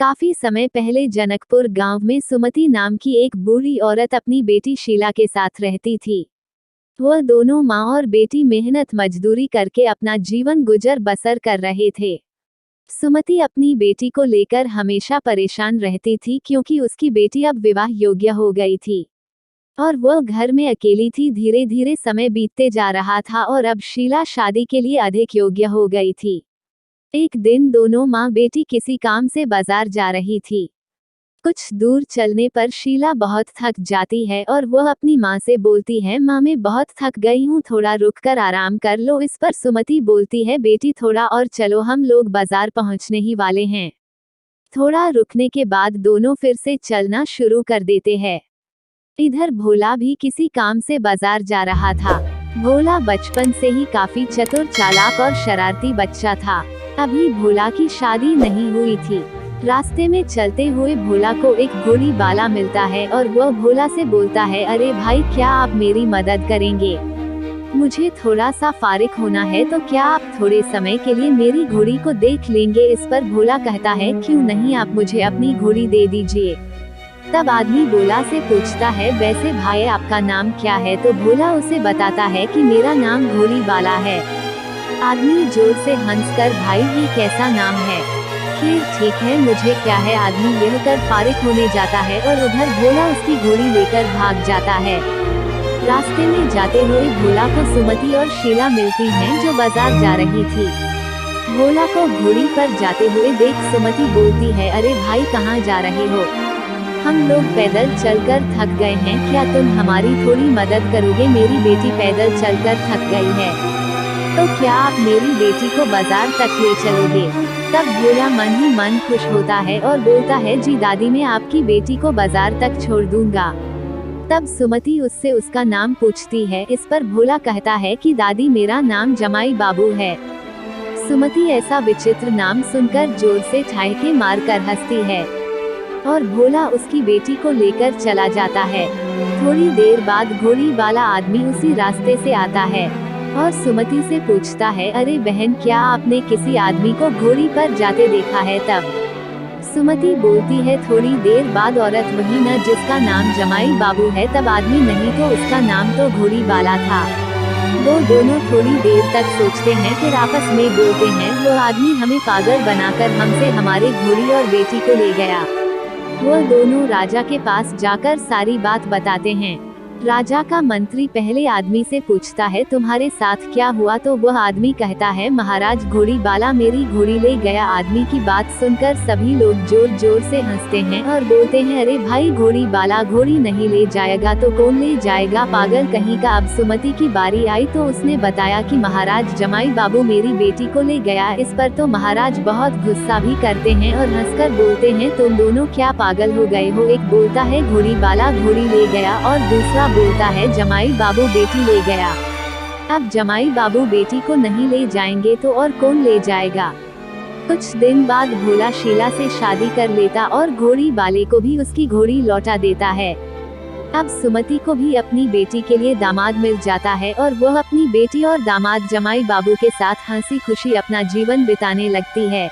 काफी समय पहले जनकपुर गांव में सुमति नाम की एक बूढ़ी औरत अपनी बेटी शीला के साथ रहती थी। वह दोनों माँ और बेटी मेहनत मजदूरी करके अपना जीवन गुजर बसर कर रहे थे। सुमति अपनी बेटी को लेकर हमेशा परेशान रहती थी क्योंकि उसकी बेटी अब विवाह योग्य हो गई थी और वह घर में अकेली थी। धीरे धीरे समय बीतते जा रहा था और अब शीला शादी के लिए अधिक योग्य हो गई थी। एक दिन दोनों माँ बेटी किसी काम से बाजार जा रही थी। कुछ दूर चलने पर शीला बहुत थक जाती है और वह अपनी माँ से बोलती है, माँ मैं बहुत थक गई हूँ, थोड़ा रुककर आराम कर लो। इस पर सुमति बोलती है, बेटी थोड़ा और चलो, हम लोग बाजार पहुँचने ही वाले हैं। थोड़ा रुकने के बाद दोनों फिर से चलना शुरू कर देते हैं। इधर भोला भी किसी काम से बाजार जा रहा था। भोला बचपन से ही काफी चतुर, चालाक और शरारती बच्चा था। अभी भोला की शादी नहीं हुई थी। रास्ते में चलते हुए भोला को एक घोड़ी वाला मिलता है और वह भोला से बोलता है, अरे भाई क्या आप मेरी मदद करेंगे? मुझे थोड़ा सा फारिग होना है, तो क्या आप थोड़े समय के लिए मेरी घोड़ी को देख लेंगे? इस पर भोला कहता है, क्यों नहीं, आप मुझे अपनी घोड़ी दे दीजिए। तब आदमी भोला से पूछता है, वैसे भाई आपका नाम क्या है? तो भोला उसे बताता है कि मेरा नाम घोड़ी वाला है। आदमी जोर से हंसकर, भाई ये कैसा नाम है? खैर ठीक है, मुझे क्या है। आदमी यह कर फारिग होने जाता है और उधर भोला उसकी घोड़ी लेकर भाग जाता है। रास्ते में जाते हुए भोला को सुमति और शीला मिलती हैं जो बाजार जा रही थी। भोला को घोड़ी पर जाते हुए देख सुमति बोलती है, अरे भाई कहाँ जा रहे हो? हम लोग पैदल चलकर थक गए हैं, क्या तुम हमारी थोड़ी मदद करोगे? मेरी बेटी पैदल चलकर थक गई है, तो क्या आप मेरी बेटी को बाजार तक ले चलोगे? तब भोला मन ही मन खुश होता है और बोलता है, जी दादी मैं आपकी बेटी को बाजार तक छोड़ दूंगा। तब सुमति उससे उसका नाम पूछती है। इस पर भोला कहता है कि दादी मेरा नाम जमाई बाबू है। सुमति ऐसा विचित्र नाम सुनकर जोर से ठहाके मारकर हंसती है और भोला उसकी बेटी को लेकर चला जाता है। थोड़ी देर बाद घोड़ी वाला आदमी उसी रास्ते से आता है और सुमति से पूछता है, अरे बहन क्या आपने किसी आदमी को घोड़ी पर जाते देखा है? तब सुमति बोलती है, थोड़ी देर बाद औरत वही न जिसका नाम जमाई बाबू है? तब आदमी, नहीं तो उसका नाम तो घोड़ी वाला था। वो दोनों थोड़ी देर तक सोचते हैं, फिर आपस में बोलते हैं, वो आदमी हमें पागल बनाकर हमसे हमारे घोड़ी और बेटी को ले गया। वह दोनों राजा के पास जाकर सारी बात बताते हैं। राजा का मंत्री पहले आदमी से पूछता है, तुम्हारे साथ क्या हुआ? तो वह आदमी कहता है, महाराज घोड़ी वाला मेरी घोड़ी ले गया। आदमी की बात सुनकर सभी लोग जोर जोर से हंसते हैं और बोलते हैं, अरे भाई घोड़ी वाला घोड़ी नहीं ले जाएगा तो कौन ले जाएगा, पागल कहीं का। अब सुमति की बारी आई तो उसने बताया कि महाराज जमाई बाबू मेरी बेटी को ले गया। इस पर तो महाराज बहुत गुस्सा भी करते हैं और हंसकर बोलते हैं, तुम दोनों क्या पागल हो गए हो? एक बोलता है घोड़ी वाला घोड़ी ले गया और दूसरा बोलता है जमाई बाबू बेटी ले गया। अब जमाई बाबू बेटी को नहीं ले जाएंगे तो और कौन ले जाएगा? कुछ दिन बाद भोला शीला से शादी कर लेता और घोड़ी वाले को भी उसकी घोड़ी लौटा देता है। अब सुमति को भी अपनी बेटी के लिए दामाद मिल जाता है और वह अपनी बेटी और दामाद जमाई बाबू के साथ हंसी खुशी अपना जीवन बिताने लगती है।